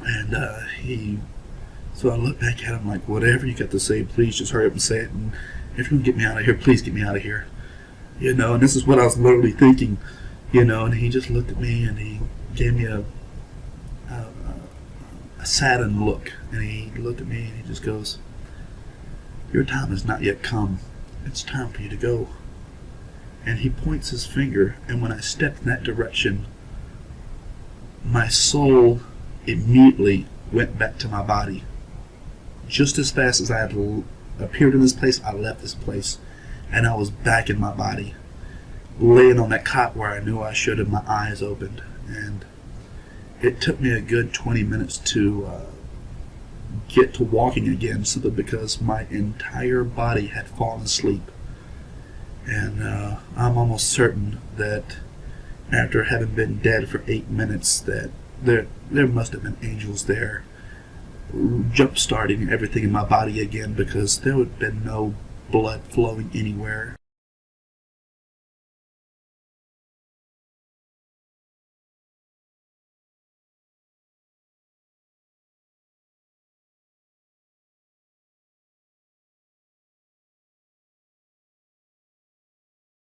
And so I looked back at him like, whatever you got to say, please just hurry up and say it, and if you're going to get me out of here, please get me out of here. You know, and this is what I was literally thinking. You know, and he just looked at me and he gave me a saddened look. And he looked at me and he just goes, "Your time has not yet come. It's time for you to go." And he points his finger, and when I stepped in that direction, my soul immediately went back to my body. Just as fast as I had appeared in this place, I left this place, and I was back in my body, laying on that cot where I knew I should have, my eyes opened. And it took me a good 20 minutes to get to walking again, simply because my entire body had fallen asleep. And I'm almost certain that after having been dead for 8 minutes, that there must have been angels there jump starting everything in my body again, because there would have been no blood flowing anywhere.